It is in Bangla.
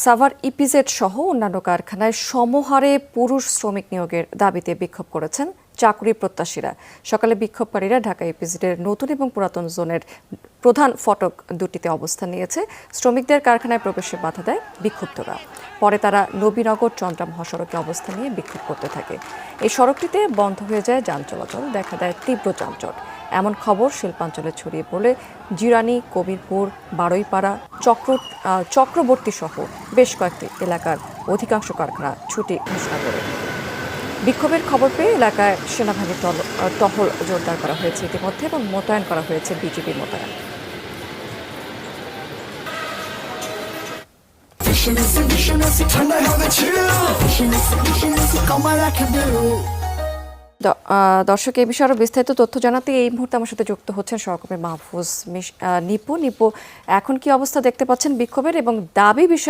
সাভার ইপিজেড সহ অন্যান্য কারখানায় সমহারে পুরুষ শ্রমিক নিয়োগের দাবিতে বিক্ষোভ করেছেন চাকরি প্রত্যাশীরা। সকালে বিক্ষোভকারীরা ঢাকা ইপিজেডের নতুন এবং পুরাতন জোনের প্রধান ফটক দুটিতে অবস্থান নিয়েছে। শ্রমিকদের কারখানায় প্রবেশে বাধা দেয় বিক্ষুব্ধরা। পরে তারা নবীনগর চন্দ্রা মহাসড়কে অবস্থান নিয়ে বিক্ষোভ করতে থাকে। এই সড়কটিতে বন্ধ হয়ে যায় যান চলাচল, দেখা দেয় তীব্র যানজট। এমন খবর শিল্পাঞ্চলে ছড়িয়ে পড়লে জিরানী, কবিরপুর, বারুইপাড়া, চক্রবর্তী সহ বেশ কয়েকটি এলাকার অধিকাংশ কারখানা ছুটি ঘোষণা করে। বিক্ষোভের খবর পেয়ে এলাকায় সেনাবাহিনীর টহল জোরদার করা হয়েছে ইতিমধ্যে এবং মোতায়েন করা হয়েছে বিজিবি মোতায়েন। দর্শক, এই বিষয়ে আরো বিস্তারিত তথ্য জানাতে এই মুহূর্তে আমার সাথে যুক্ত হচ্ছেন সহকর্মী মাহফুজ নিপু। এখন কি অবস্থা দেখতে পাচ্ছেন বিক্ষোভের এবং দাবি বিষয়ে